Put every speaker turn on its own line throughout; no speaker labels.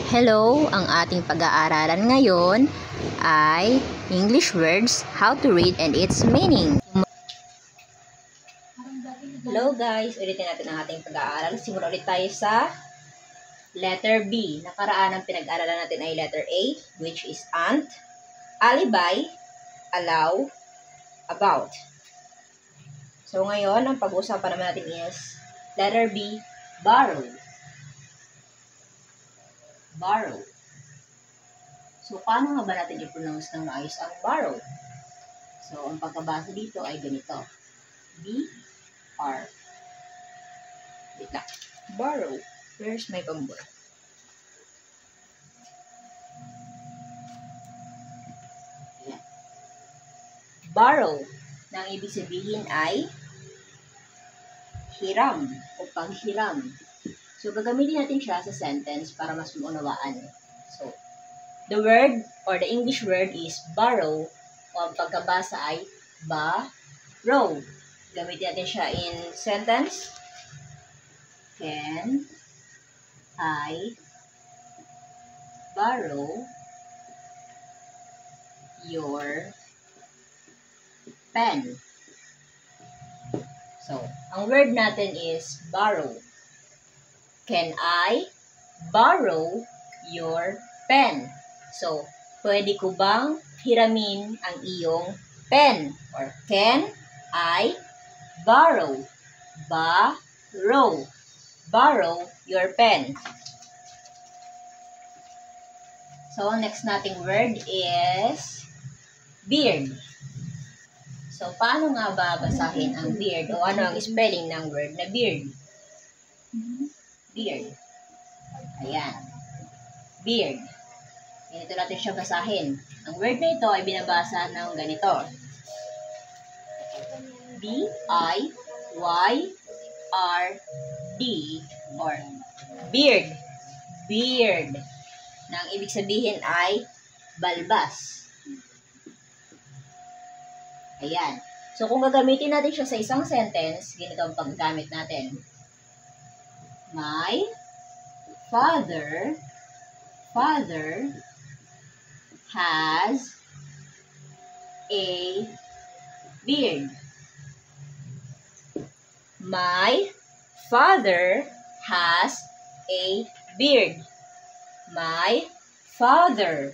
Hello, ang ating pag-aaralan ngayon ay English words, how to read and its meaning. Hello guys, ulitin natin ang ating pag-aaral. Simula ulit tayo sa letter B. Nakaraan ang pinag-aaralan natin ay letter A, which is aunt, alibi, allow, about. So ngayon, ang pag-uusapan naman natin is letter B, borrow. Borrow. So, paano nga ba natin i-pronounce ng maayos ang borrow? So, ang pagkabasa dito ay ganito. B-R. Wait lang. Borrow. Where's my pambura? Ayan. Borrow. Na ang ibig sabihin ay hiram o paghiram. So, gagamitin natin siya sa sentence para mas maunawaan. So, the word or the English word is borrow o ang pagkabasa ay borrow. Gamitin natin siya in sentence. Can I borrow your pen? So, ang word natin is borrow. Can I borrow your pen? So, pwede ko bang hiramin ang iyong pen? Or can I borrow? Borrow. Borrow your pen. So, next nating word is beard. So, paano nga ba basahin ang beard? O ano ang spelling ng word na beard? Beard. Ayan. Beard. Ganito natin siya basahin. Ang word na ito ay binabasa ng ganito. B-I-Y-R-D or beard. Beard. Na ang ibig sabihin ay balbas. Ayan. So, kung gagamitin natin siya sa isang sentence, ganito ang paggamit natin. My father has a beard. My father has a beard. My father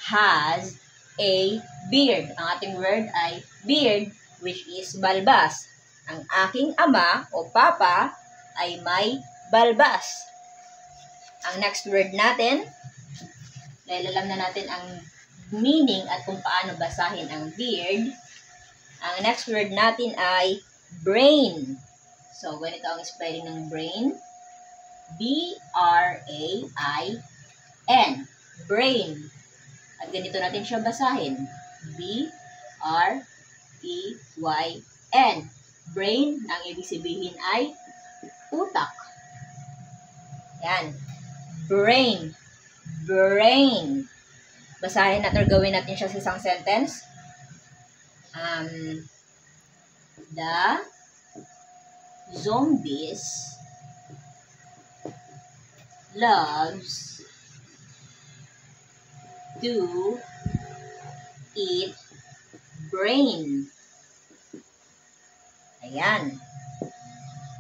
has a beard. Ang ating word ay beard, which is balbas. Ang aking ama o papa ay may balbas. Ang next word natin, dahil alam na natin ang meaning at kung paano basahin ang beard, ang next word natin ay brain. So, ganito ang spelling ng brain. B-R-A-I-N. Brain. At ganito natin siya basahin. B-R-E-Y-N. Brain, ang ibig sabihin ay utak. Yan. Brain. Brain. Basahin natin or gawin natin siya sa isang sentence. The zombies loves to eat brain. Ayan.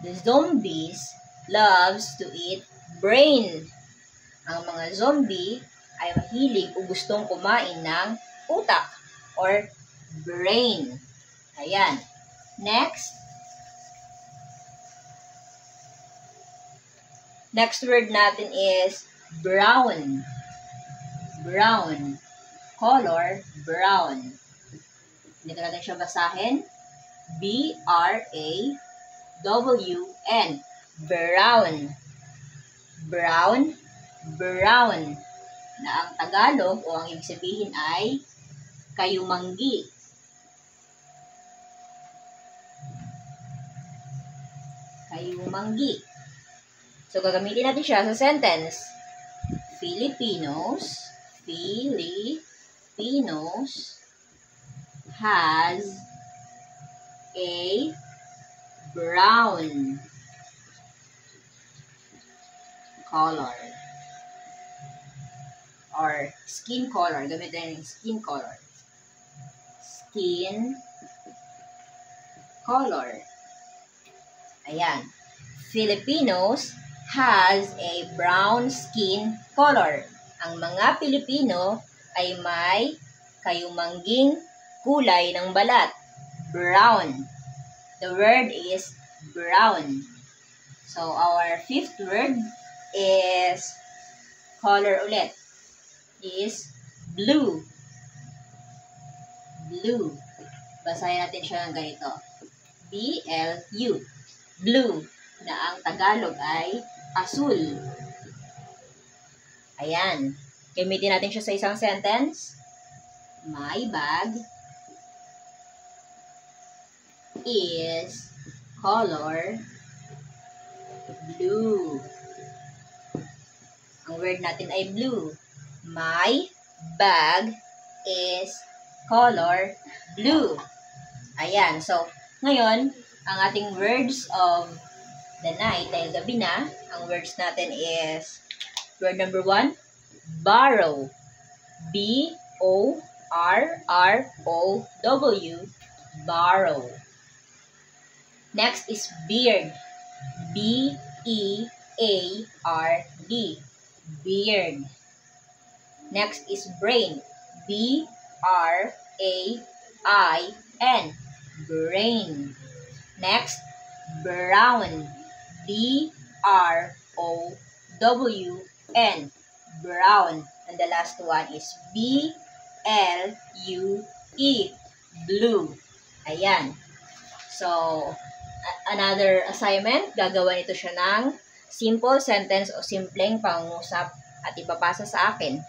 The zombies loves to eat brain. Ang mga zombie ay mahilig o gustong kumain ng utak or brain. Ayan. Next. Next word natin is brown. Brown. Color, brown. Dito natin siya basahin. B-R-A-W-N. Brown. Brown. Brown. Na ang Tagalog o ang ibig sabihin ay kayumanggi. Kayumanggi. So, gagamitin natin siya sa sentence. Filipinos has a brown color. or skin color. Gamitin yung skin color. Skin color. Ayan. Filipinos has a brown skin color. Ang mga Pilipino ay may kayumangging kulay ng balat. Brown. The word is brown. So, our fifth word is color ulit. Is blue. Blue. Basahin natin siya ng ganito. B-L-U. Blue. Na ang Tagalog ay asul. Ayan. Gamitin natin siya sa isang sentence. My bag is color blue. Ang word natin ay blue. My bag is color blue. Ayan. So, ngayon, ang ating words of the night, dahil gabi na, ang words natin is, word number 1, borrow. B-O-R-R-O-W. Borrow. Next is beard. B-E-A-R-D. Beard. Next is brain. B-R-A-I-N. Brain. Next, brown. B-R-O-W-N. Brown. And the last one is B-L-U-E. Blue. Ayan. So, another assignment, gagawa nito siya ng simple sentence o simpleng pangungusap at ipapasa sa akin.